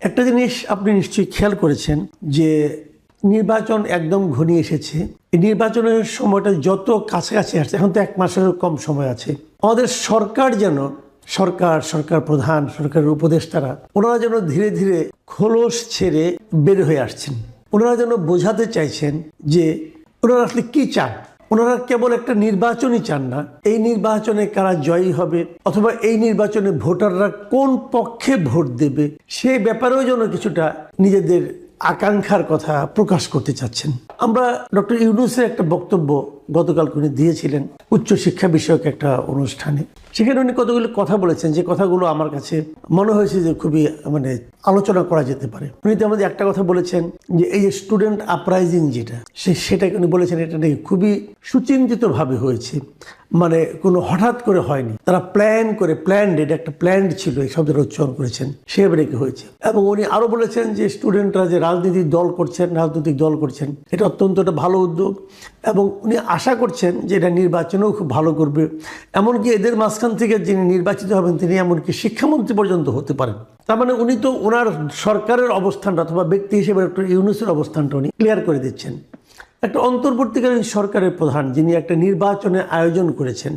একটা জিনিস আপনি নিশ্চয়ই খেয়াল করেছেন যে নির্বাচন একদম ঘনিয়ে এসেছে। এই নির্বাচনের সময়টা যত কাছাকাছি আসছে, এখন তো 1 মাসেরও কম সময় আছে, আমাদের সরকার যেন সরকার প্রধান, সরকারের উপদেষ্টারা, ওনারা যেন ধীরে ধীরে খোলস ছেড়ে বের হয়ে আসছেন। ওনারা যেন বোঝাতে চাইছেন যে ওনারা আসলে কি চান। ওনারা কেবল একটা নির্বাচনই চান না, এই নির্বাচনে কারা জয়ী হবে অথবা এই নির্বাচনে ভোটাররা কোন পক্ষে ভোট দেবে সেই ব্যাপারেও যেন কিছুটা নিজেদের আকাঙ্ক্ষার কথা প্রকাশ করতে চাচ্ছেন। আমরা ডক্টর ইউনূসের একটা বক্তব্য গতকাল উনি দিয়েছিলেন উচ্চশিক্ষা বিষয়ক একটা অনুষ্ঠানে। সেখানে উনি কতগুলো কথা বলেছেন যে কথাগুলো আমার কাছে মনে হয়েছে যে খুবই আলোচনা করা যেতে পারে। উনি তো আমাদের একটা কথা বলেছেন যে এই যে স্টুডেন্ট আপরাইজিং যেটা সেটাকে উনি বলেছেন এটা নাকি খুবই সুচিন্তিতভাবে হয়েছে, কোনো হঠাৎ করে হয়নি, তারা এটা একটা প্ল্যান্ড ছিল, এই শব্দটা উচ্চারণ করেছেন, সেভাবে রেখে হয়েছে। এবং উনি আরো বলেছেন যে স্টুডেন্টরা যে রাজনৈতিক দল করছেন এটা অত্যন্ত একটা ভালো উদ্যোগ এবং উনি আশা করছেন যে এটা নির্বাচনেও খুব ভালো করবে। এমনকি এদের মাঝখান থেকে যিনি নির্বাচিত হবেন তিনি এমনকি শিক্ষামন্ত্রী পর্যন্ত হতে পারেন। তার মানে উনি তো ওনার সরকারের অবস্থানটা অথবা ব্যক্তি হিসেবে ডক্টর ইউনূসের অবস্থানটা উনি ক্লিয়ার করে দিচ্ছেন। একটা অন্তর্বর্তীকালীন সরকারের প্রধান যিনি একটা নির্বাচনের আয়োজন করেছেন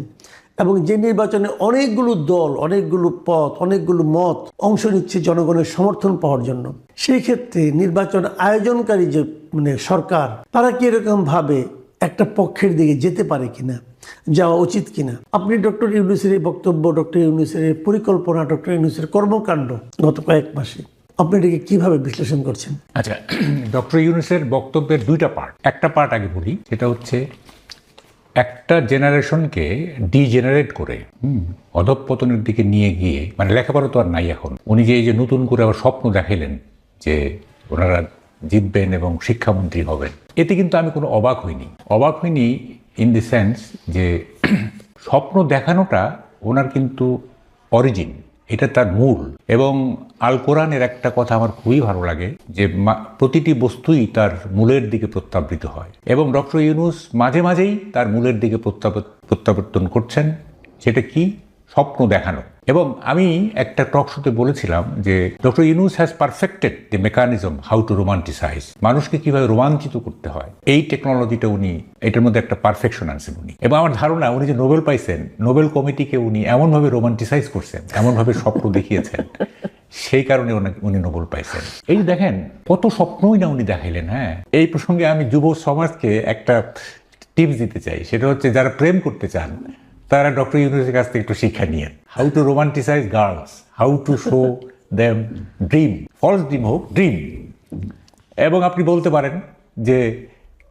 এবং যে নির্বাচনে অনেকগুলো দল, অনেকগুলো পথ, অনেকগুলো মত অংশ নিচ্ছে জনগণের সমর্থন পাওয়ার জন্য, সেই ক্ষেত্রে নির্বাচন আয়োজনকারী যে সরকার, তারা কি এরকম ভাবে একটা পক্ষের দিকে যেতে পারে কিনা, যাওয়া উচিত কিনা? আপনি ডক্টর ইউনূসের এই বক্তব্য, ডক্টর ইউনূসের এই পরিকল্পনা, ডক্টর ইউনূসের কর্মকাণ্ড গত কয়েক মাসে আপনি এটাকে কিভাবে বিশ্লেষণ করছেন? আচ্ছা, ডক্টর ইউনূসের বক্তব্যের 2টা পার্ট। একটা পার্ট আগে বলি, সেটা হচ্ছে একটা জেনারেশনকে ডিজেনারেট করে অধঃপতনের দিকে নিয়ে গিয়ে, লেখাপড়া তো আর নাই এখন, উনি যে এই যে নতুন করে আবার স্বপ্ন দেখাইলেন যে ওনারা জিতবেন এবং শিক্ষামন্ত্রী হবেন, এতে কিন্তু আমি কোনো অবাক হইনি ইন দি সেন্স যে স্বপ্ন দেখানোটা ওনার কিন্তু অরিজিন, এটা তার মূল। এবং আল কোরআনের একটা কথা আমার খুবই ভালো লাগে যে প্রতিটি বস্তুই তার মূলের দিকে প্রত্যাবৃত হয়, এবং ডক্টর ইউনূস মাঝে মাঝেই তার মূলের দিকে প্রত্যাবর্তন করছেন। সেটা কি? স্বপ্ন দেখানো। এবং আমি একটা টক শোতে বলেছিলাম যে doctor Yunus has perfected the mechanism how to romanticise, মানুষকে কিভাবে রোমাঞ্চিত করতে হয়, এই টেকনোলজিটা উনি, এটার মধ্যে একটা পারফেকশন আনছেন উনি। এবং আমার ধারণা উনি যে নোবেল পাইছেন, নোবেল কমিটিকে উনি এমনভাবে রোমান্টিসাইজ করছেন, এমনভাবে স্বপ্ন দেখিয়েছেন, সেই কারণে উনি নোবেল পাইছেন। এই যে দেখেন কত স্বপ্নই না উনি দেখাইলেন। হ্যাঁ, এই প্রসঙ্গে আমি যুব সমাজকে একটা টিপস দিতে চাই, সেটা হচ্ছে যারা প্রেম করতে চান তারা ডক্টর ইউনূসের কাছ থেকে একটু শিক্ষা নিয়েন। How to romanticise girls, how to show them dream, false dream হোক, ড্রিম। এবং আপনি বলতে পারেন যে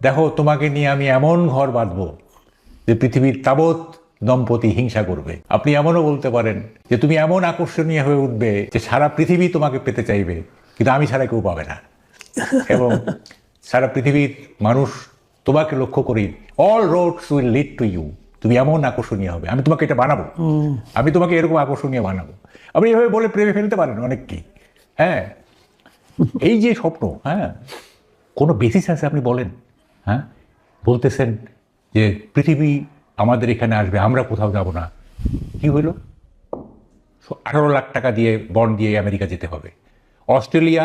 দেখো তোমাকে নিয়ে আমি এমন ঘর বাঁধবো যে পৃথিবীর তাবৎ দম্পতি হিংসা করবে। আপনি এমনও বলতে পারেন যে তুমি এমন আকর্ষণীয় হয়ে উঠবে যে সারা পৃথিবী তোমাকে পেতে চাইবে, কিন্তু আমি ছাড়া কেউ পাবে না। এবং সারা পৃথিবীর মানুষ তোমাকে লক্ষ্য করি, all roads will lead to you, তুমি এমন আকর্ষণীয় হবে, আমি তোমাকে এটা বানাবো, আমি তোমাকে এরকম আকর্ষণীয় বানাবো। আপনি এভাবে বলে প্রেমে ফেলতে পারেন অনেককেই। হ্যাঁ, এই যে স্বপ্ন, হ্যাঁ, কোনো বেসিস আছে আপনি বলেন? হ্যাঁ, বলতেছেন যে পৃথিবী আমাদের এখানে আসবে, আমরা কোথাও যাব না। কি হইল? 18 লাখ টাকা দিয়ে বন্ড দিয়ে আমেরিকা যেতে হবে। অস্ট্রেলিয়া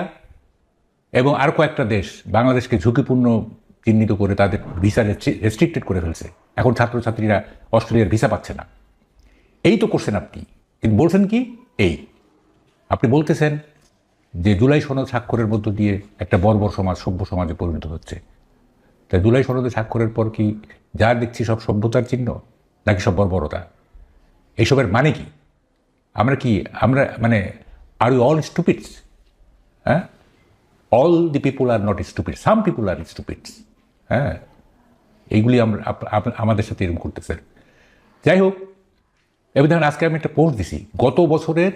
এবং আর কয়েকটা দেশ বাংলাদেশকে ঝুঁকিপূর্ণ চিহ্নিত করে তাদের ভিসা রেস্ট্রিক্টেড করে ফেলছে। এখন ছাত্রছাত্রীরা অস্ট্রেলিয়ার ভিসা পাচ্ছে না। এই তো করছেন আপনি, কিন্তু বলছেন কি? আপনি বলতেছেন যে জুলাই সনদ স্বাক্ষরের মধ্য দিয়ে একটা বর্বর সমাজ সভ্য সমাজে পরিণত হচ্ছে। তাই জুলাই সনদে স্বাক্ষরের পর কি যা দেখছি সব সভ্যতার চিহ্ন, নাকি সব বর্বরতা? এইসবের মানে কি? আমরা আর ইউ অল স্টুপিডস? হ্যাঁ, all the people are not stupid, some people are stupids. হ্যাঁ, এইগুলি আমাদের সাথে এরকম করতেছে। যাই হোক, এবার দেখেন আজকে আমি একটা পোস্ট দিছি, গত বছরের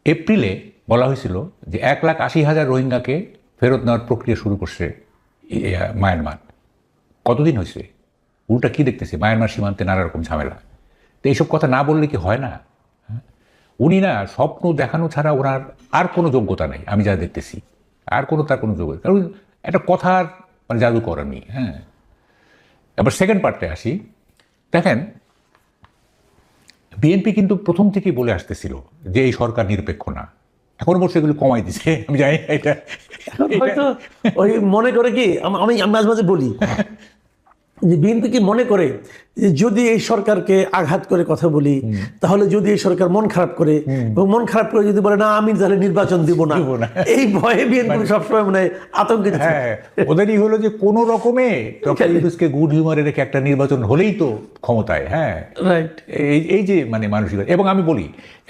এপ্রিলে বলা হয়েছিল যে 1,80,000 রোহিঙ্গাকে ফেরত নেওয়ার প্রক্রিয়া শুরু করছে মায়ানমার। কতদিন হয়েছে? উল্টা কি দেখতেছি, মায়ানমার সীমান্তে নানা রকম ঝামেলা। তো এইসব কথা না বললে কি হয় না? উনি না স্বপ্ন দেখানো ছাড়া ওনার আর কোনো যোগ্যতা নেই, আমি যা দেখতেছি আর তার কোনো যোগ্যতা, কারণ একটা কথার জাদু করেনি। হ্যাঁ, এবার সেকেন্ড পার্টে আসি। দেখেন, বিএনপি কিন্তু প্রথম থেকেই বলে আসতেছিল যে এই সরকার নিরপেক্ষ না, এখন অবশ্য এগুলো কমাই দিছে, আমি জানি না এটা হয়তো ওই মনে করে কি আমি মাঝে মাঝে বলি যে বিএনপি কি মনে করে যে যদি এই সরকারকে আঘাত করে কথা বলি, তাহলে যদি এই সরকার মন খারাপ করে এবং মন খারাপ করে যদি বলে না আমি তাহলে নির্বাচন দিব না, এই ভয়ে বিএনপি সবসময় মনে হয় আতঙ্কিত থাকে। হ্যাঁ, ওদেরই হলো যে কোনো রকমে ডক্টর ইউনূসকে গুড হিউমারে রেখে একটা নির্বাচন হলেই তো ক্ষমতায়। হ্যাঁ, রাইট। এই যে মানে মানসিকতা। এবং আমি বলি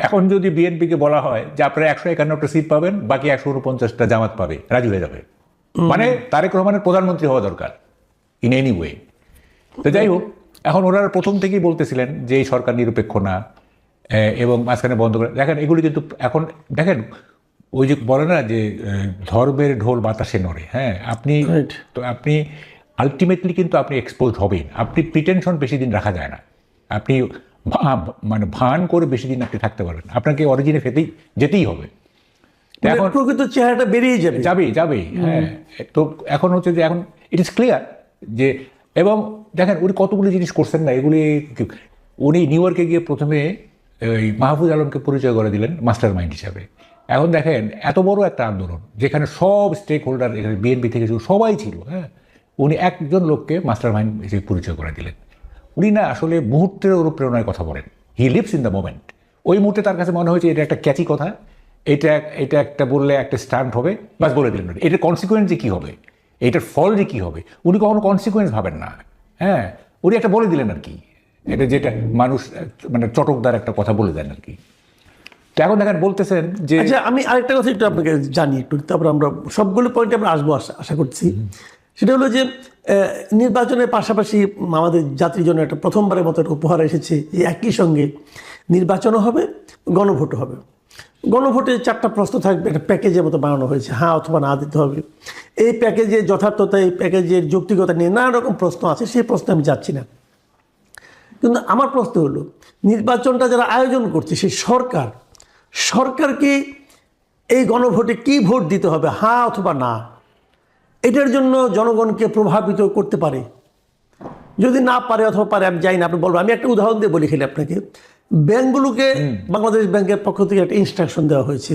এখন যদি বিএনপিকে বলা হয় যে আপনারা 151টা সিট পাবেন, বাকি 149টা জামাত পাবে, রাজি হয়ে যাবে। মানে তারেক রহমানের প্রধানমন্ত্রী হওয়া দরকার ইন এনি ওয়ে। তো যাই হোক, এখন ওনারা প্রথম থেকেই বলতেছিলেন যে এই সরকার নিরপেক্ষ না, এবং মাঝখানে বন্ধ করে দেখেন এগুলি কিন্তু এখন দেখেন ওই যে বলে না যে ধর্মের ঢোল বাতাসে নড়ে। হ্যাঁ, আপনি আলটিমেটলি কিন্তু আপনি এক্সপোজ হবেন। আপনি প্রিটেনশন বেশি দিন রাখা যায় না, আপনি মানে ভান করে বেশি দিন আপনি থাকতে পারবেন, আপনাকে অরিজিনে যেতেই হবে। এখন প্রকৃত চেহারাটা বেরিয়ে যাবে। হ্যাঁ, তো এখন হচ্ছে যে এখন ইট ইজ ক্লিয়ার যে, এবং দেখেন উনি কতগুলি জিনিস করছেন না, এগুলি উনি নিউ ইয়র্কে গিয়ে প্রথমে ওই মাহফুজ আলমকে পরিচয় করে দিলেন মাস্টার মাইন্ড হিসাবে। এখন দেখেন এত বড় একটা আন্দোলন যেখানে সব স্টেক হোল্ডার, এখানে বিএনপি থেকে সবাই ছিল, হ্যাঁ, উনি একজন লোককে মাস্টার মাইন্ড হিসেবে পরিচয় করে দিলেন। উনি না আসলে মুহূর্তের অনুপ্রেরণায় কথা বলেন, he lives in the moment. ওই মুহূর্তে তার কাছে মনে হয়েছে এটা একটা ক্যাচি কথা, এটা একটা বললে একটা স্টান্ট হবে, বাস বলে দিলেন। এটার কনসিকুয়েন্স যে কী হবে, এটার ফল যে কী হবে, উনি কখনো কনসিকুয়েন্স ভাবেন না। হ্যাঁ, উনি একটা বলে দিলেন আর কি, এটা যেটা মানুষ মানে চটকদার একটা কথা বলে দেন আর কি। তো এখন দেখেন বলতেছেন যে, আচ্ছা আমি আরেকটা কথা একটু আপনাকে জানি একটু, তারপর আমরা সবগুলো পয়েন্টে আমরা আসবো আশা করছি। সেটা হলো যে নির্বাচনের পাশাপাশি আমাদের জাতির জন্য একটা প্রথমবারের মতো একটা উপহার এসেছে যে একই সঙ্গে নির্বাচনও হবে, গণভোটও হবে। গণভোটে 4টা প্রশ্ন থাকবে, একটা প্যাকেজের মতো বানানো হয়েছে, হ্যাঁ অথবা না দিতে হবে। এই প্যাকেজের যথার্থতা, এই প্যাকেজের যৌক্তিকতা নিয়ে নানা রকম প্রশ্ন আছে, সেই প্রশ্নে আমি যাচ্ছি না। কিন্তু আমার প্রশ্ন হলো নির্বাচনটা যারা আয়োজন করছে সেই সরকারকে এই গণভোটে কি ভোট দিতে হবে, হ্যাঁ অথবা না, এটার জন্য জনগণকে প্রভাবিত করতে পারে। যদি না পারে অথবা পারে আমি জানি না, আপনি বলবো। আমি একটা উদাহরণ দিয়ে বলি খেলে আপনাকে। ব্যাংকগুলোকে বাংলাদেশ ব্যাংকের পক্ষ থেকে একটা ইনস্ট্রাকশন দেওয়া হয়েছে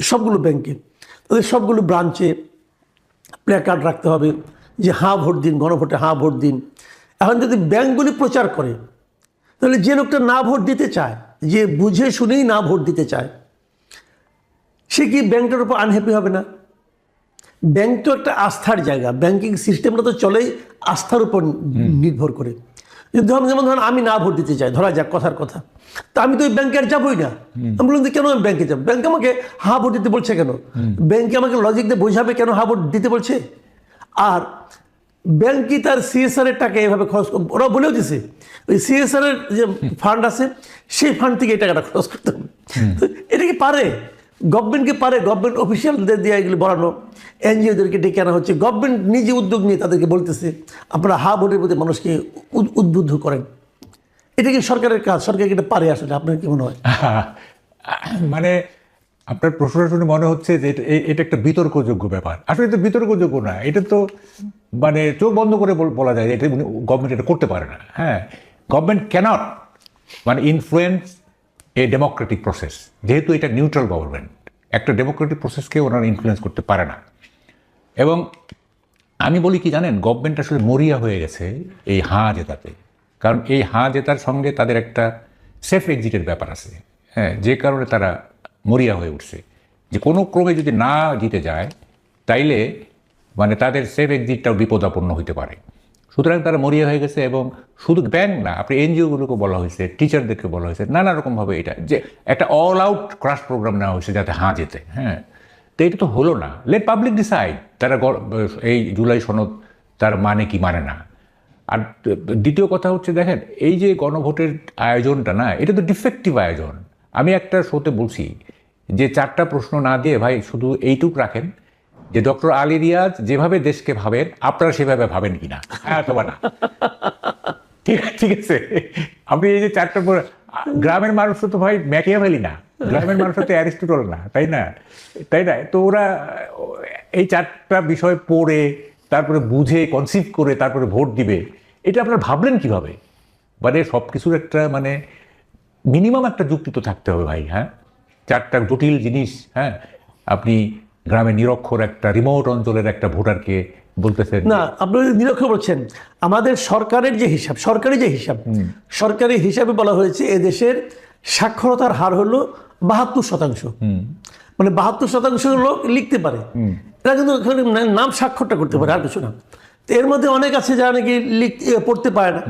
সবগুলো ব্যাংকে, তাদের সবগুলো ব্রাঞ্চে প্ল্যাকার্ড রাখতে হবে যে হ্যাঁ ভোট দিন, গণভোটে হ্যাঁ ভোট দিন। এখন যদি ব্যাংকগুলি প্রচার করে, তাহলে যে লোকটা না ভোট দিতে চায়, যে বুঝে শুনেই না ভোট দিতে চায়, সে কি ব্যাংকটার উপর আনহ্যাপি হবে না? ব্যাংক তো একটা আস্থার জায়গা, ব্যাংকিং সিস্টেমটা তো চলেই আস্থার উপর নির্ভর করে। যেমন ধরেন আমি না ভোট দিতে চাই, ধরা যাক কথার কথা, তা আমি তো ওই ব্যাংকে আর যাবোই না। আমি বললাম যে কেন আমি ব্যাংকে যাবো, ব্যাংক আমাকে হ্যাঁ ভোট দিতে বলছে কেন, ব্যাংকে আমাকে লজিক দিয়ে বোঝাবে কেন হ্যাঁ ভোট দিতে বলছে। আর ব্যাংক কি তার সিএসআর এর টাকা এভাবে খরচ, ওরা বলেও দিছে ওই সিএসআর এর যে ফান্ড আছে সেই ফান্ড থেকে এই টাকাটা খরচ করতে হবে। এটা কি পারে? গভর্নমেন্টকে পারে? গভর্নমেন্ট অফিসিয়ালদের দিয়ে এগুলি বলানো, এনজিওদেরকে ডেকে আনা হচ্ছে, গভর্নমেন্ট নিজে উদ্যোগ নিয়ে তাদেরকে বলতেছে আপনারা হা ভোটের প্রতি মানুষকে উদ্বুদ্ধ করেন। এটা কি সরকারের কাজ? সরকার এটা পারে আসলে? আপনার কি মনে হয়? মানে আপনার প্রশ্নটা শুনে মনে হচ্ছে যে এটা একটা বিতর্কযোগ্য ব্যাপার। আসলে এটা বিতর্কযোগ্য না, এটা তো মানে চোখ বন্ধ করে বলা যায় যে এটা গভর্নমেন্ট এটা করতে পারে না। হ্যাঁ, গভর্নমেন্ট ক্যানট মানে ইনফ্লুয়েন্স এ ডেমোক্রেটিক প্রসেস, যেহেতু এটা নিউট্রাল গভর্নমেন্ট, একটা ডেমোক্রেটিক প্রসেসকে ওনারা ইনফ্লুয়েন্স করতে পারে না। এবং আমি বলি কি জানেন, গভর্নমেন্ট আসলে মরিয়া হয়ে গেছে এই হাঁ জেতাতে, কারণ এই হাঁ জেতার সঙ্গে তাদের একটা সেফ এক্সিটের ব্যাপার আছে। হ্যাঁ, যে কারণে তারা মরিয়া হয়ে উঠছে যে কোনো ক্রমে যদি না জিতে যায় তাইলে মানে তাদের সেফ এক্সিটটাও বিপদাপন্ন হতে পারে। সুতরাং তারা মরিয়া হয়ে গেছে। এবং শুধু ব্যাংক না, আপনি এনজিওগুলোকে বলা হয়েছে, টিচারদেরকে বলা হয়েছে, নানা রকমভাবে এটা যে একটা অল আউট ক্রাশ প্রোগ্রাম নেওয়া হয়েছে যাতে হাঁ যেতে। হ্যাঁ, তো এটা তো হলো না। লেট পাবলিক ডিসাইড তারা এই জুলাই সনদ তার মানে কি মানে না। আর দ্বিতীয় কথা হচ্ছে দেখেন এই যে গণভোটের আয়োজনটা না, এটা তো ডিফেক্টিভ আয়োজন। আমি একটা শোতে বলছি যে 4টা প্রশ্ন না দিয়ে ভাই শুধু এইটুক রাখেন যে ডক্টর আলী রিয়াজ যেভাবে দেশকে ভাবেন আপনারা সেভাবে ভাবেন কিনা, হ্যাঁ অথবা না। ঠিক আছে, আপনি এই যে 4টা গ্রামের মানুষ তো ভাই ম্যাকিয়াভেলি না, গ্রামের মানুষ তো অ্যারিস্টটল না, তাই না? তো ওরা এই 4টা বিষয় পড়ে তারপরে বুঝে কনসিভ করে তারপরে ভোট দিবে, এটা আপনারা ভাবলেন কিভাবে? মানে সব কিছুর একটা মানে মিনিমাম একটা যুক্তি তো থাকতে হবে ভাই। হ্যাঁ, চারটা জটিল জিনিস, হ্যাঁ, আপনি গ্রামে নিরক্ষর একটা রিমোট অঞ্চলের একটা ভোটারকে বলতেছেন না, আপনি নিরক্ষর বলছেন। আমাদের সরকারের যে হিসাব, সরকারি হিসাবে বলা হয়েছে এদেশের সাক্ষরতার হার হলো 72%। মানে 72% লোক লিখতে পারে, এরা কিন্তু খালি নাম স্বাক্ষরটা করতে পারে, আর কিছু না। তো এর মধ্যে অনেক আছে যারা নাকি পড়তে পারে না।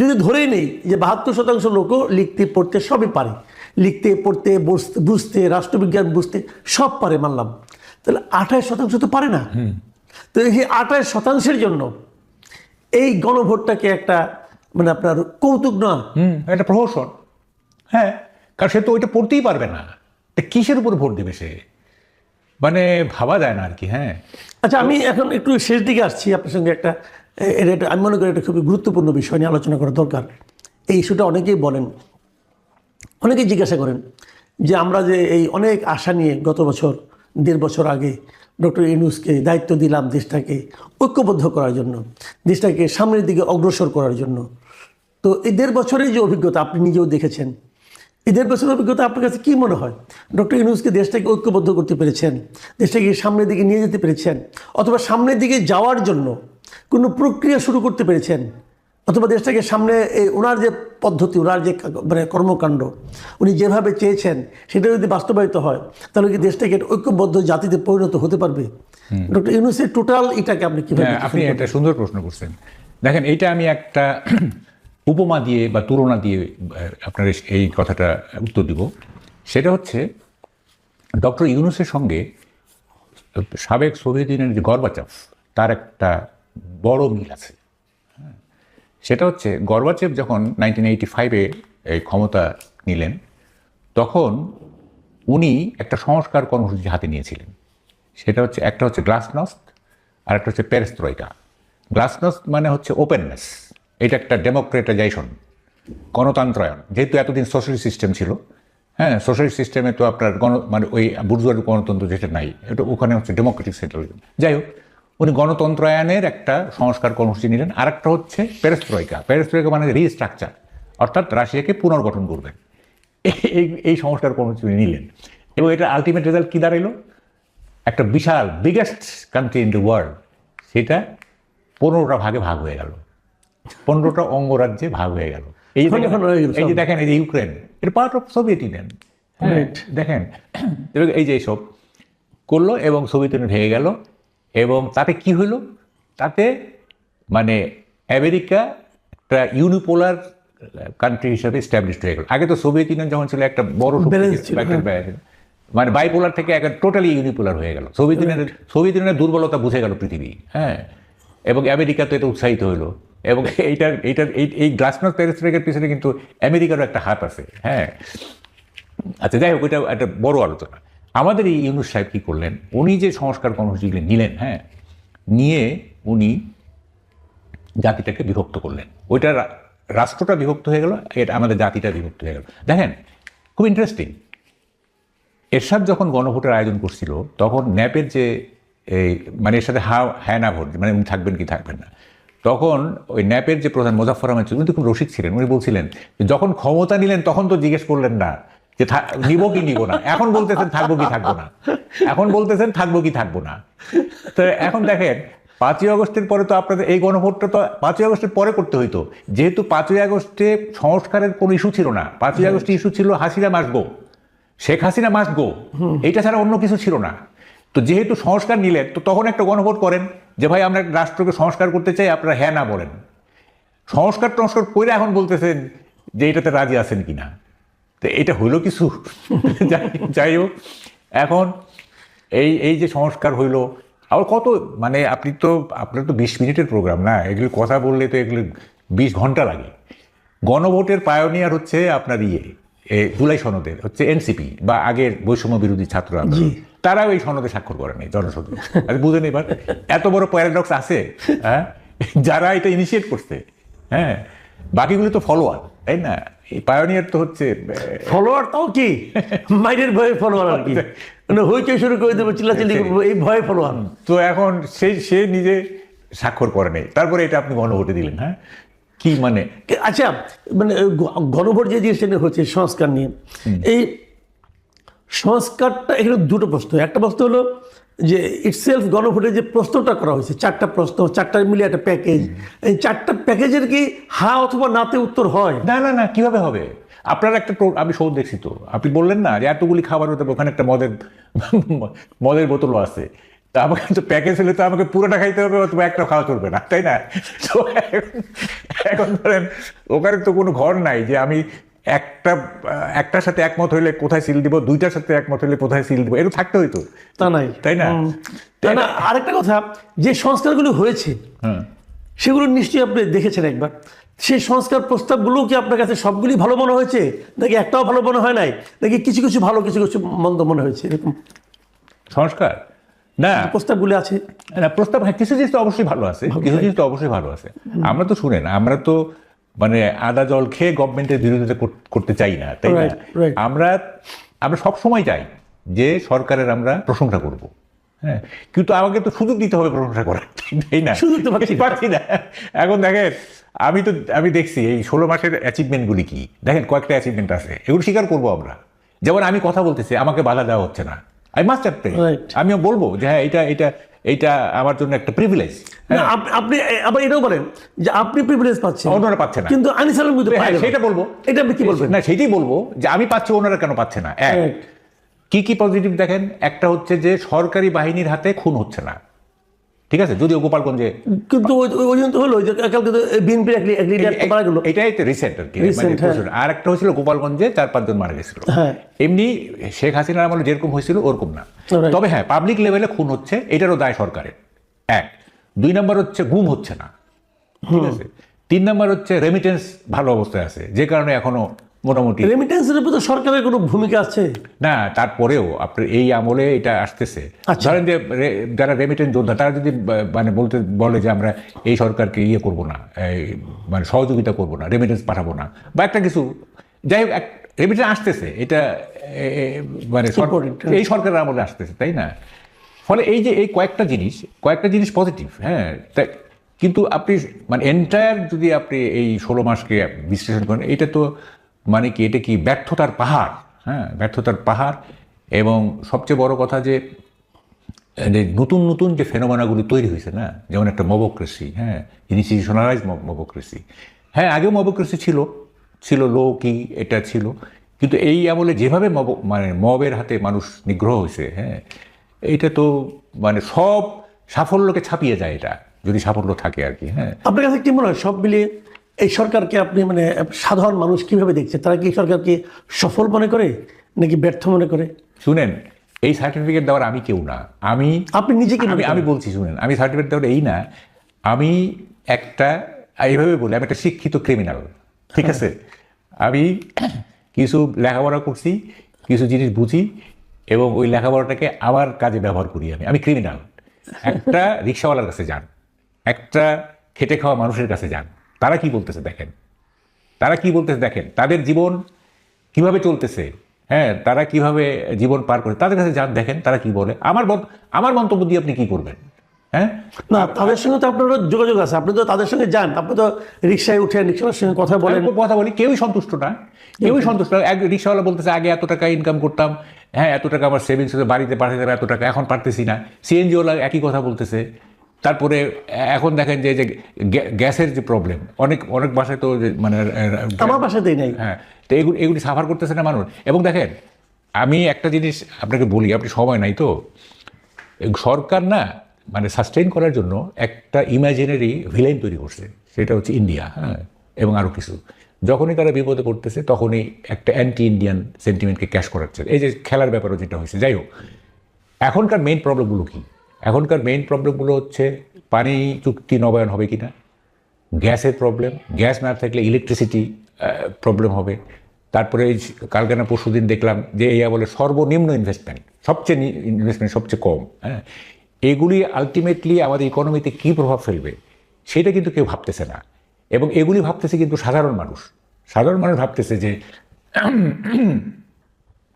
যদি ধরেই নেই যে 72% লোকও লিখতে পড়তে সবই পারে, লিখতে পড়তে বুঝতে রাষ্ট্রবিজ্ঞান বুঝতে সব পারে, মানলাম, তাহলে 28% তো পারে না। তো এই 28%-এর জন্য এই গণভোটটাকে একটা মানে আপনার কৌতুক না, একটা প্রহসন। হ্যাঁ, কারণ সে তো ওইটা পড়তেই পারবে না, তা কিসের উপর ভোট দেবে সে, মানে ভাবা যায় না আর কি। হ্যাঁ, আচ্ছা, আমি এখন একটু শেষ দিকে আসছি আপনার সঙ্গে একটা আমি মনে করি একটা খুবই গুরুত্বপূর্ণ বিষয় নিয়ে আলোচনা করা দরকার। এই ইস্যুটা অনেকেই বলেন, অনেকেই জিজ্ঞাসা করেন যে আমরা যে এই অনেক আশা নিয়ে গত বছর 1.5 বছর আগে ডক্টর ইউনূসকে দায়িত্ব দিলাম দেশটাকে ঐক্যবদ্ধ করার জন্য, দেশটাকে সামনের দিকে অগ্রসর করার জন্য, তো এই 1.5 বছরের যে অভিজ্ঞতা আপনি নিজেও দেখেছেন, এই 1.5 বছরের অভিজ্ঞতা আপনার কাছে কী মনে হয়? ডক্টর ইউনূসকে দেশটাকে ঐক্যবদ্ধ করতে পেরেছেন, দেশটাকে সামনের দিকে নিয়ে যেতে পেরেছেন, অথবা সামনের দিকে যাওয়ার জন্য কোনো প্রক্রিয়া শুরু করতে পেরেছেন, অথবা দেশটাকে সামনে ওনার যে পদ্ধতি, ওনার যে মানে কর্মকাণ্ড উনি যেভাবে চেয়েছেন সেটা যদি বাস্তবায়িত হয় তাহলে কি দেশটাকে ঐক্যবদ্ধ জাতিতে পরিণত হতে পারবে? ডক্টর ইউনূসের টোটাল এটাকে আপনি কীভাবে? আপনি একটা সুন্দর প্রশ্ন করছেন। দেখেন, এইটা আমি একটা উপমা দিয়ে বা তুলনা দিয়ে আপনার এই কথাটা উত্তর দিব। সেটা হচ্ছে ডক্টর ইউনূসের সঙ্গে সাবেক সোভিয়েত ইউনিয়নের যে গর্বাচেভ, তার একটা বড় মিল আছে। সেটা হচ্ছে গর্বাচেভ যখন 1985-এ এই ক্ষমতা নিলেন, তখন উনি একটা সংস্কার কর্মসূচি হাতে নিয়েছিলেন। সেটা হচ্ছে, একটা হচ্ছে গ্লাসনস্ট আর একটা হচ্ছে পেরেস্ত্রয়কা। গ্লাসনস্ট মানে হচ্ছে ওপেননেস, এটা একটা ডেমোক্রেটাইজেশন, গণতন্ত্রায়ন। যেহেতু এতদিন সোশ্যালিস্ট সিস্টেম ছিল, হ্যাঁ, সোশ্যালিস্ট সিস্টেমে তো আপনার মানে ওই বুর্জোয়ার গণতন্ত্র যেটা নাই, এটা ওখানে হচ্ছে ডেমোক্রেটিক সেন্ট্রালিজম। যাই হোক, উনি গণতন্ত্রায়নের একটা সংস্কার কর্মসূচি নিলেন। আর একটা হচ্ছে পেরেস্ত্রয়কা। পেরেস্ত্রয়কা মানে রিস্ট্রাকচার, অর্থাৎ রাশিয়াকে পুনর্গঠন করবেন। এই সংস্কার কর্মসূচি নিলেন, এবং এটা আলটিমেট রেজাল্ট কী দাঁড়াইল? একটা বিশাল biggest country in the world, সেটা 15টা ভাগে ভাগ হয়ে গেল, 15টা অঙ্গরাজ্যে ভাগ হয়ে গেল। এই যে দেখেন, এই যে ইউক্রেন, এটা পার্ট অফ সোভিয়েত ইউনিয়ন। দেখেন, এই যে এইসব করলো এবং সোভিয়েত ইউনিয়ন ভেঙে গেল। এবং তাতে কি হইল? তাতে মানে আমেরিকা একটা ইউনিপোলার কান্ট্রি হিসাবে এস্টাবলিশড হয়ে গেল। আগে তো সোভিয়েত ইউনিয়ন যখন ছিল একটা বড় মানে বাইপোলার থেকে একটা টোটালি ইউনিপোলার হয়ে গেল। সোভিয়েত ইউনিয়নের দুর্বলতা বুঝে গেল পৃথিবী, হ্যাঁ, এবং আমেরিকা তো এটা উৎসাহিত হইলো। এবং এই গ্লাসনস্ট পেরেস্ত্রয়কার পিছনে কিন্তু আমেরিকারও একটা হাত আছে, হ্যাঁ। আচ্ছা, যাই হোক, এটা একটা বড় আলোচনা। আমাদের এই ইউনূস সাহেব কী করলেন? উনি যে সংস্কার কর্মসূচিগুলি নিলেন, হ্যাঁ, নিয়ে উনি জাতিটাকে বিভক্ত করলেন। ওইটা রাষ্ট্রটা বিভক্ত হয়ে গেল, এটা আমাদের জাতিটা বিভক্ত হয়ে গেল। দেখেন, খুব ইন্টারেস্টিং। এরশাদ যখন গণভোটের আয়োজন করছিল, তখন ন্যাপের যে এই মানে এর সাথে হ্যাঁ না ভোট, মানে উনি থাকবেন কি থাকবেন না, তখন ওই ন্যাপের যে প্রধান মোজাফফর আহমেদ, উনি তো খুব রসিক ছিলেন। উনি বলছিলেন যে যখন ক্ষমতা নিলেন তখন তো জিজ্ঞেস করলেন না যে নিব কি নিব না, এখন বলতেছেন থাকবো কি থাকবো না, এখন বলতেছেন থাকবো কি থাকবো না। তো এখন দেখেন, 5ই আগস্টের পরে তো আপনাদের এই গণভোটটা তো 5ই আগস্টের পরে করতে হইতো, যেহেতু 5ই আগস্টে সংস্কারের কোনো ইস্যু ছিল না। 5ই আগস্টে ইস্যু ছিল Hasina must go, Sheikh Hasina must go, এইটা ছাড়া অন্য কিছু ছিল না। তো যেহেতু সংস্কার নিলেন, তো তখন একটা গণভোট করেন যে ভাই আমরা রাষ্ট্রকে সংস্কার করতে চাই, আপনারা হ্যাঁ না বলেন। সংস্কার করে এখন বলতেছেন যে এটাতে রাজি আছেন কিনা। তো এটা হইল কিছু। যাই হোক, এখন এই যে সংস্কার হইল, আবার কত মানে আপনার তো 20 মিনিটের প্রোগ্রাম না, এগুলো কথা বললে তো এগুলো 20 ঘন্টা লাগে। গণভোটের পায়োনিয়ার হচ্ছে আপনার জুলাই সনদের হচ্ছে এনসিপি বা আগের বৈষম্য বিরোধী ছাত্র আন্দোলন, তারাও এই সনদে স্বাক্ষর করে নাই, জনসংযোগ। বুঝেন এবার এত বড় প্যারাডক্স আছে, হ্যাঁ, যারা এটা ইনিশিয়েট করছে, হ্যাঁ, বাকিগুলো তো ফলোয়ার, তাই না? এই পায়োনিয়ার তো হচ্ছে ফলোয়ার, তাও কি মাইরের ভয়ে ফলোয়ার আর কি, মানে হইচই শুরু করে দেবো, চিল্লাচিল্লি করবো, এই ভয়ে ফলোয়ার। তো এখন সে নিজে স্বাক্ষর করে নেই, তারপরে এটা আপনি গণভোটে দিলেন, হ্যাঁ, কি মানে? আচ্ছা, মানে গণভোট যে জিনিসটা নিয়ে হচ্ছে সংস্কার নিয়ে, এই সংস্কারটা এখানে দুটো প্রশ্ন। একটা প্রশ্ন হলো যে ইটসেলফ গণভোটে যে প্রশ্নটা করা হয়েছে, 4টা প্রশ্ন, 4টা মিলিয়ে একটা প্যাকেজ, এই 4টা প্যাকেজের কি হ্যাঁ অথবা নাতে উত্তর হয়? না না না, কিভাবে হবে? আপনার একটা আমি শো দেখছি তো, আপনি বললেন না যে এতগুলি খাবার হতে হবে, ওখানে একটা মদের বোতলও আছে। তা আমাকে তো প্যাকেজ হলে তো আমাকে পুরোটা খাইতে হবে, অথবা একটা খাওয়া চলবে না, তাই না? তো এখন ধরেন ওখানে তো কোনো ঘর নাই যে আমি একটার সাথে একমত হইলে কোথায় সিল দিব, দুইটার সাথে একমত হইলে কোথায় সিল দিব, এটা থাকতে হইতো, তা নাই, তাই না? তাই না? আরেকটা কথা, যে সংস্কারগুলো হয়েছে সেগুলো নিশ্চয়ই আপনি দেখেছেন একবার। সেই সংস্কার প্রস্তাবগুলো কি আপনার কাছে সবগুলি ভালো মনে হয়েছে, নাকি একটাও ভালো মনে হয় নাই, নাকি কিছু কিছু ভালো কিছু কিছু মন্দ মনে হয়েছে? এরকম সংস্কার না প্রস্তাবগুলো আছে না, প্রস্তাব হ্যাঁ, কিছু জিনিস তো অবশ্যই ভালো আছে, কিছু জিনিস তো অবশ্যই ভালো আছে। আমরা তো শুনেন, আমরা তো মানে আদা জল খেয়ে গভর্নমেন্টের বিরোধিতা করতে চাই না, তাই না? Right. আমরা সব সময় চাই যে সরকারের আমরা প্রশংসা করব, হ্যাঁ, কিন্তু আমাকে তো সুযোগ দিতে হবে প্রশংসা করার, তাই না? সুযোগ তো পাচ্ছি না। এখন দেখেন, আমি দেখছি এই 16 মাসের অ্যাচিভমেন্টগুলি কি, দেখেন কয়েকটা অ্যাচিভমেন্ট আছে, এগুলো স্বীকার করবো আমরা। যেমন আমি কথা বলতেছি, আমাকে বাধা দেওয়া হচ্ছে না, আই মাস্ট অ্যাপ্লাই। আমিও বলবো যে হ্যাঁ এইটা আমার জন্য একটা প্রিভিলেজ। আপনি আবার এটাও বলেন যে আপনি প্রিভিলেজ পাচ্ছেন, অন্যরা পাচ্ছে না, কিন্তু আনিসারের মধ্যে সেটা বলবো। এটা আপনি কি বলবেন? না, সেটাই বলবো যে আমি পাচ্ছি, ওনারা কেন পাচ্ছে না। কি কি পজিটিভ দেখেন, একটা হচ্ছে যে সরকারি বাহিনীর হাতে খুন হচ্ছে না, ঠিক আছে, যদিও গোপালগঞ্জে, কিন্তু ওই জন্য তো হলো যে কালকে তো বিএনপির এক লিডার মারা গেল, এটাই তো রিসেন্ট আর কি। আর একটা হয়েছিল গোপালগঞ্জে 4-5 জন মারা গেছিল। এমনি শেখ হাসিনার আমলে যেরকম হয়েছিল ওরকম না, তবে হ্যাঁ পাবলিক লেভেলে খুন হচ্ছে, এটারও দায় সরকারের। 2 নম্বর হচ্ছে গুম হচ্ছে না, ঠিক আছে। 3 নম্বর হচ্ছে রেমিটেন্স ভালো অবস্থায় আছে, যে কারণে এখনো মোটামুটি। রেমিটেন্সের উপর তো সরকারের কোনো ভূমিকা আছে না, তারপরেও আপনার এই আমলে এটা আসতেছে। ধরেন যে যারা রেমিটেন্স যোদ্ধা, তারা যদি মানে বলে যে আমরা এই সরকারকে ইয়ে করবো না, মানে সহযোগিতা করবো না, রেমিটেন্স পাঠাবো না, বা একটা কিছু, যাই হোক রেমিটেন্স আসতেছে, এটা মানে এই সরকারের আমলে আসতেছে, তাই না? ফলে এই যে এই কয়েকটা জিনিস পজিটিভ, হ্যাঁ। কিন্তু আপনি মানে এন্টায়ার যদি আপনি এই 16 মাসকে বিশ্লেষণ করেন, এটা তো মানে কি, এটা কি ব্যর্থতার পাহাড়, হ্যাঁ, ব্যর্থতার পাহাড়। এবং সবচেয়ে বড় কথা যে নতুন নতুন যে ফেনোমেনাগুলি তৈরি হয়েছে না, যেমন একটা মবক্রেসি, হ্যাঁ, ইনস্টিটিউশনালাইজ মবক্রেসি। হ্যাঁ, আগেও মবক্রেসি ছিল লো কি, এটা ছিল, কিন্তু এই আমলে যেভাবে মানে মবের হাতে মানুষ নিগ্রহ হয়েছে, হ্যাঁ, এইটা তো মানে সব সাফল্যকে ছাপিয়ে যায়, এটা যদি সাফল্য থাকে আর কি। হ্যাঁ, আপনার কাছে কি মনে হয় সব মিলিয়ে এই সরকারকে আপনি মানে সাধারণ মানুষ কিভাবে দেখছে? তারা কি সরকারকে সফল মনে করে নাকি ব্যর্থ মনে করে? শুনেন, এই সার্টিফিকেট দেওয়ার আমি কেউ না, আপনি নিজেকে আমি বলছি, শুনেন, আমি সার্টিফিকেট দেওয়ার এই না, আমি এইভাবে বলি, আমি একটা শিক্ষিত ক্রিমিনাল, ঠিক আছে। আমি কিছু লেখাপড়া করছি, কিছু জিনিস বুঝি, এবং ওই লেখাপড়াটাকে আমার কাজে ব্যবহার করি। আমি ক্রিমিনাল। একটা রিক্সাওয়ালার কাছে যান, একটা খেটে খাওয়া মানুষের কাছে যান, তারা কি বলতেছে দেখেন, তাদের জীবন কিভাবে চলতেছে, হ্যাঁ, তারা কিভাবে জীবন পার করে, তাদের কাছে যান, দেখেন তারা কি বলে। আমার মন্তব্য দিয়ে আপনি কি করবেন? হ্যাঁ, না, তাদের সঙ্গে তো আপনারও যোগাযোগ আছে, আপনি তো তাদের সঙ্গে যান, আপনি তো রিক্সায় উঠে রিক্সাওয়ালার সঙ্গে কথা বলি, কেউই সন্তুষ্ট না। এক রিক্সাওয়ালা বলতেছে আগে এত টাকা ইনকাম করতাম, হ্যাঁ, এত টাকা আমার সেভিংস হতে, বাড়িতে পাঠাতে হবে এত টাকা, এখন পারতেছি না। সিএনজিওয়ালা একই কথা বলতেছে। তারপরে এখন দেখেন যে গ্যাসের যে প্রবলেম, অনেক বাসায় তো মানে আমার বাসাতেই নাই, হ্যাঁ, তো এগুলি সাফার করতেছে না মানুষ। এবং দেখেন, আমি একটা জিনিস আপনাকে বলি, আপনি সময় নাই তো, সরকার না মানে সাস্টেইন করার জন্য একটা ইমাজিনারি ভিলেন তৈরি করছে, সেটা হচ্ছে ইন্ডিয়া, হ্যাঁ, এবং আরও কিছু। যখনই তারা বিপদে পড়তেছে, তখনই একটা অ্যান্টি ইন্ডিয়ান সেন্টিমেন্টকে ক্যাশ করাচ্ছে। এই যে খেলার ব্যাপারও যেটা হয়েছে, যাই হোক, এখনকার মেইন প্রবলেমগুলো কি? এখনকার মেইন প্রবলেমগুলো হচ্ছে পানি চুক্তি নবায়ন হবে কিনা, গ্যাসের প্রবলেম, গ্যাস না থাকলে ইলেকট্রিসিটি প্রবলেম হবে। তারপরে কালকে না পরশুদিন দেখলাম যে এই বলে সর্বনিম্ন ইনভেস্টমেন্ট, সবচেয়ে কম, হ্যাঁ। এগুলি আলটিমেটলি আমাদের ইকোনমিতে কী প্রভাব ফেলবে সেটা কিন্তু কেউ ভাবতেছে না। এবং এগুলি ভাবতেছে কিন্তু সাধারণ মানুষ ভাবতেছে যে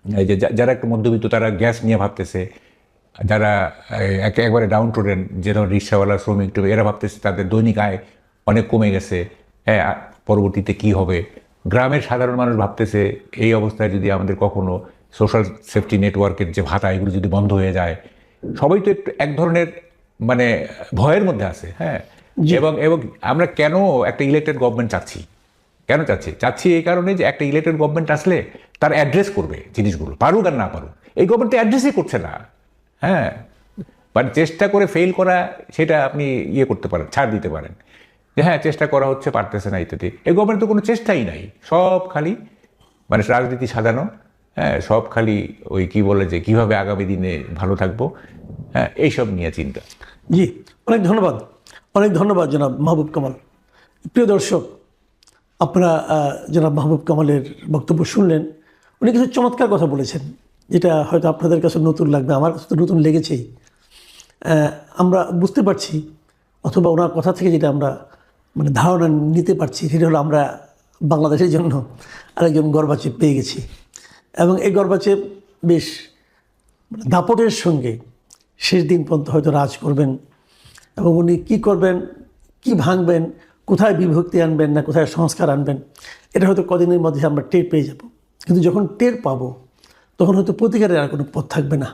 এই যে যারা একটু মধ্যবিত্ত, তারা গ্যাস নিয়ে ভাবতেছে, যারা একবারে ডাউন টোডেন, যেরকম রিক্সাওয়ালা, শ্রমিক, এরা ভাবতেছে তাদের দৈনিক আয় অনেক কমে গেছে, হ্যাঁ, পরবর্তীতে কি হবে। গ্রামের সাধারণ মানুষ ভাবতেছে এই অবস্থায় যদি আমাদের কখনো সোশ্যাল সেফটি নেটওয়ার্কের যে ভাতা এগুলো যদি বন্ধ হয়ে যায়, সবাই তো একটু এক ধরনের মানে ভয়ের মধ্যে আছে। হ্যাঁ, এবং এবং আমরা কেন একটা ইলেক্টেড গভর্নমেন্ট চাচ্ছি, কেন চাচ্ছি এই কারণে যে একটা ইলেক্টেড গভর্নমেন্ট আসলে তার অ্যাড্রেস করবে জিনিসগুলো, পারুক আর না পারুক। এই গভর্নমেন্ট তো অ্যাড্রেসই করছে না। হ্যাঁ, মানে চেষ্টা করে ফেল করা, সেটা আপনি ইয়ে করতে পারেন, ছাড় দিতে পারেন যে হ্যাঁ চেষ্টা করা হচ্ছে, পারতেছে না ইত্যাদি। এই গভর্নমেন্ট তো কোনো চেষ্টাই নাই, সব খালি মানে রাজনীতি সাজানো। হ্যাঁ, সব খালি ওই কি বলে যে কীভাবে আগামী দিনে ভালো থাকবো, হ্যাঁ এইসব নিয়ে চিন্তা। জি, অনেক ধন্যবাদ জনাব মাহবুব কামাল। প্রিয় দর্শক, আপনারা জনাব মাহবুব কামালের বক্তব্য শুনলেন। উনি কিছু চমৎকার কথা বলেছেন, যেটা হয়তো আপনাদের কাছে নতুন লাগবে, আমার কাছে তো নতুন লেগেছেই। আমরা বুঝতে পারছি, অথবা ওনার কথা থেকে যেটা আমরা মানে ধারণা নিতে পারছি, সেটা হলো আমরা বাংলাদেশের জন্য আরেকজন গর্বাচেপ পেয়ে গেছি, এবং এই গর্বাচেপ বেশ দাপটের সঙ্গে শেষ দিন পর্যন্ত হয়তো রাজ করবেন। এবং উনি কী করবেন, কি ভাঙবেন, কোথায় বিভক্তি আনবেন না কোথায় সংস্কার আনবেন, এটা হয়তো কদিনের মধ্যে আমরা টের পেয়ে যাব। কিন্তু যখন টের পাবো তখন হয়তো প্রতিকারের আর কোনো পথ থাকবে না।